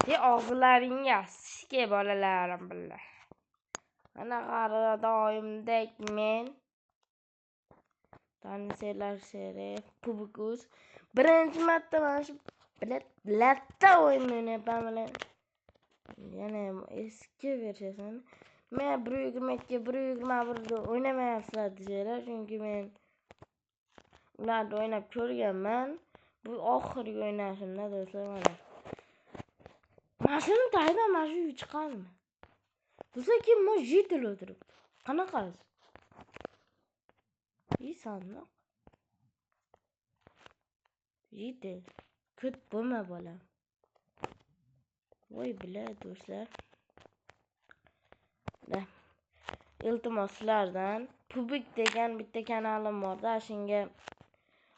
Og'zlaringga sishka bolalarim billah. Ana qari doimdek men Tanselar Sherif Kubkus birinchi marta mana shu latta o'yin o'ynayapman bilan. Yana eski versiyasini men 1.22 o'ynamayapsizlar deydilar, chunki men ularni o'ynab ko'rganman. Bu oxirgi o'ynashimda do'stlar mana. Mashina tayda mana shu chiqqanmi? Do'stlar kim mo jitel o'tiribdi. Qanaqasi? Sandiq. Jitel. Kut bo'lma bolam. Voy bila do'stlar. Iltimos sizlardan Pubik degan bitta kanalim bor. Shunga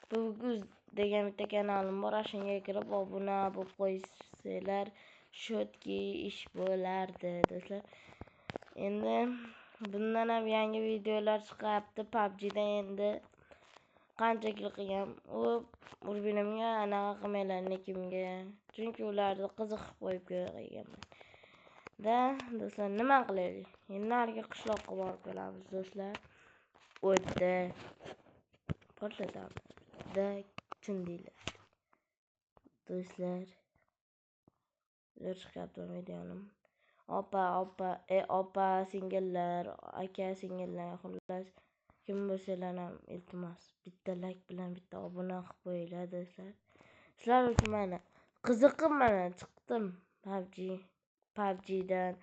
Pubik degan bitta kanalim bor. Shunga kirib obuna bo'lib qo'ysanglar, shotki ish bo'lardi do'stlar. Endi bundan ham yangi videolar chiqyapti. PUBG'da endi qancha kil qilgan. U Urbinimga anaqa qilmanglar kimga. Chunki ularni qiziqib qo'yib qo'yganman. Do'stlar nima qilaylik? Endi narigi qishloqqa borib kelamiz do'stlar. O'tda portlatamiz. Chindiylar. Do'stlar. Chiqyapti videonim. Opa singillar, aka singillar, xullas kim bo'lsalar ham iltimos bitta like bilan bitta obuna qilib qo'yinglar do'stlar. Sizlar uchun mana qiziqib mana chiqdim PUBG'dan.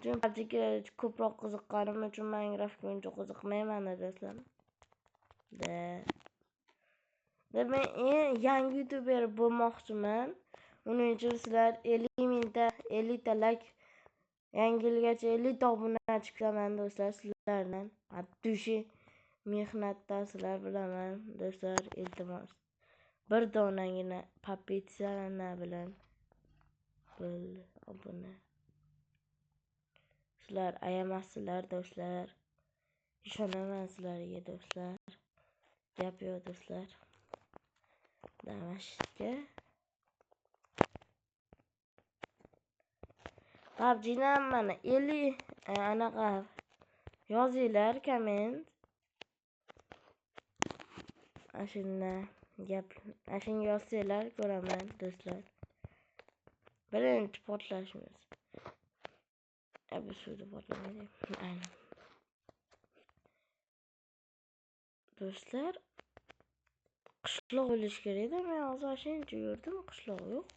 Chunki PUBG'ga ko'proq qiziqqanim uchun Minecraftga uncha qiziqmayman do'stlar. Men yangi youtuber bo'lmoqchiman. Uning uchun sizlar 50 ta like yangi yilgacha 50 ta obunachi kutaman do'stlar sizlardan. Abdushi mehnatdasizlar bilaman do'stlar, iltimos. Bir donagina popitsiyana bilan obuna. Sizlar ayamasizlar do'stlar. Ishonaman sizlarga do'stlar. Gap yo'q do'stlar. Damashga PUBG'dan mana 50 anaqa yozinglar komment. Ashunga yozsanglar ko'raman do'stlar. Birinchi portlashimiz. Bu suvda portlamaydi. Aynen. Do'stlar qishloq bo'lish kerak-da. Men hozir shuncha yurdim, qishloq yo'q.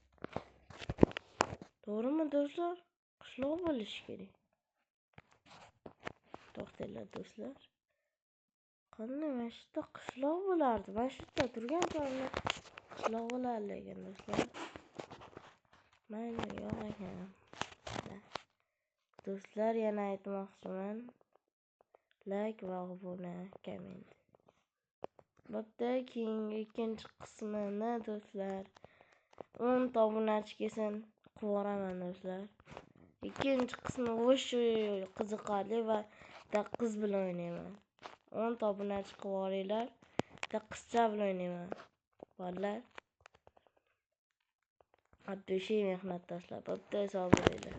To'g'rimi do'stlar? Qishloq bo'lish kerak. To'xtanglar do'stlar. Qanday mana shu yerda qishloq bo'lardi? Mana shu yerda turgan joyimda qishloq bo'lar ekan do'stlar. Mayli, yo'q ekan. Do'stlar, yana aytmoqchiman. Like va obuna, komment. Bo'pti, keyingi ikkinchi qismini do'stlar 10 ta obunachi kelsin qilvoraman do'stlar. Ikkinchi qismi o'sha qiziqarli va qiz bilan o'ynayman. 10 ta obunachi qilvoringlar. Qizcha bilan o'ynayman. Bolalar. Abdushi mehnatdashlar. Bo'pti, sog' bo'linglar.